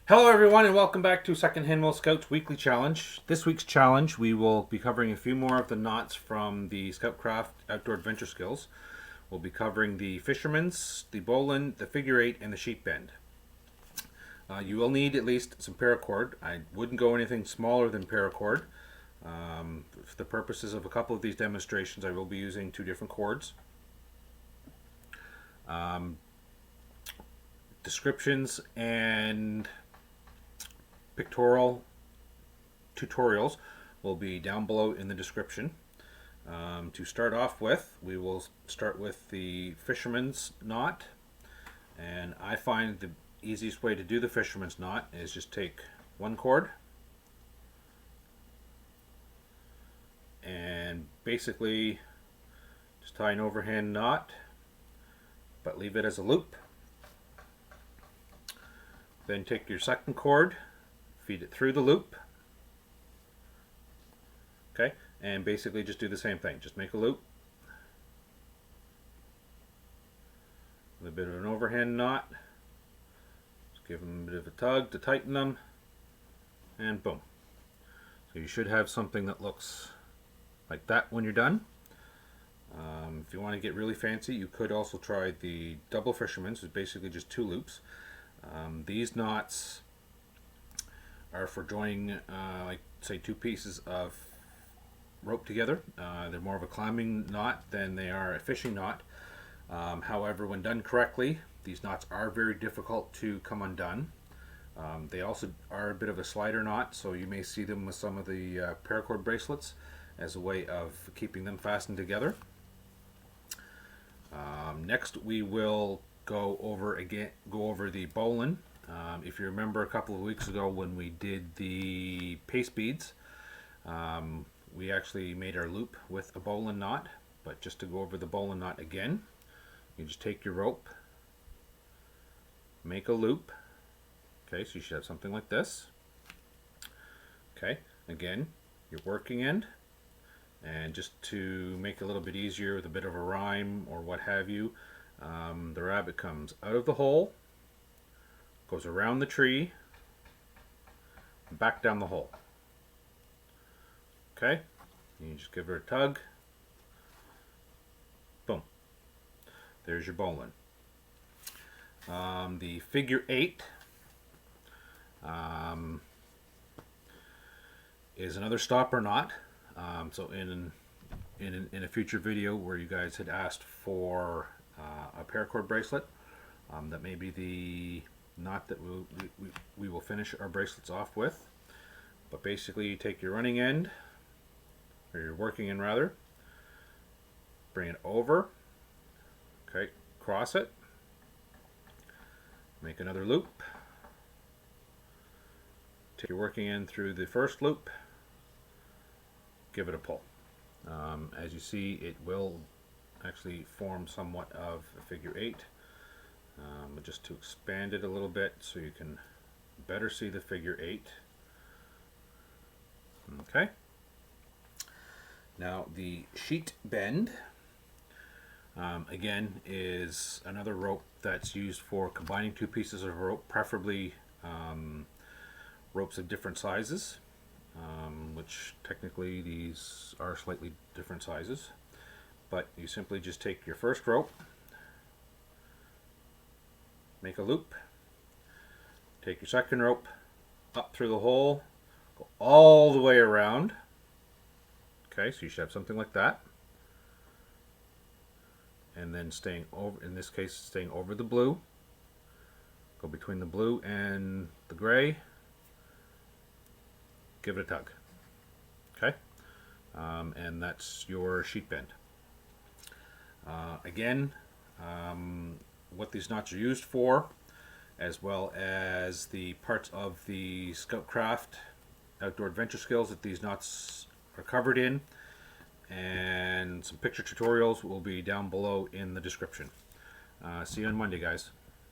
Hello everyone and welcome back to Secondhand Will Scouts Weekly Challenge. This week's challenge we will be covering a few more of the knots from the Scoutcraft Outdoor Adventure Skills. We'll be covering the fisherman's, the bowline, the figure eight, and the sheep bend. You will need at least some paracord. I wouldn't go anything smaller than paracord. For the purposes of a couple of these demonstrations I will be using two different cords. Descriptions and pictorial tutorials will be down below in the description. To start off with, we will start with the fisherman's knot, and I find the easiest way to do the fisherman's knot is just take one cord and basically just tie an overhand knot, but leave it as a loop. Then take your second cord, feed it through the loop, okay, and basically just do the same thing. Just make a loop with a bit of an overhand knot. Just give them a bit of a tug to tighten them, and boom. So you should have something that looks like that when you're done. If you want to get really fancy, you could also try the double fisherman, so it's basically just two loops. These knots are for joining, like say, two pieces of rope together. They're more of a climbing knot than they are a fishing knot. However, when done correctly, these knots are very difficult to come undone. They also are a bit of a slider knot, so you may see them with some of the paracord bracelets as a way of keeping them fastened together. Next, we will go over the bowline. If you remember a couple of weeks ago when we did the paste beads, we actually made our loop with a bowline knot. But just to go over the bowline knot again, you just take your rope, make a loop. Okay, so you should have something like this. Okay, again, your working end. And just to make it a little bit easier with a bit of a rhyme or what have you, the rabbit comes out of the hole, goes around the tree, back down the hole. Okay, you just give her a tug, boom, there's your bowline. The figure eight is another stopper knot. So in a future video where you guys had asked for a paracord bracelet, that may be the knot that we will finish our bracelets off with. But basically you take your running end, or your working end rather, bring it over, okay, cross it, make another loop, take your working end through the first loop, give it a pull. As you see, it will actually form somewhat of a figure eight. But just to expand it a little bit so you can better see the figure eight. Okay. Now the sheet bend, again, is another rope that's used for combining two pieces of rope, preferably ropes of different sizes. Which technically these are slightly different sizes, but you simply just take your first rope, make a loop, take your second rope up through the hole, go all the way around. Okay, so you should have something like that, and then staying over, in this case staying over the blue, go between the blue and the gray, give it a tug. Okay, and that's your sheet bend. Again, what these knots are used for, as well as the parts of the Scoutcraft Outdoor Adventure Skills that these knots are covered in, and some picture tutorials will be down below in the description. See you on Monday, guys.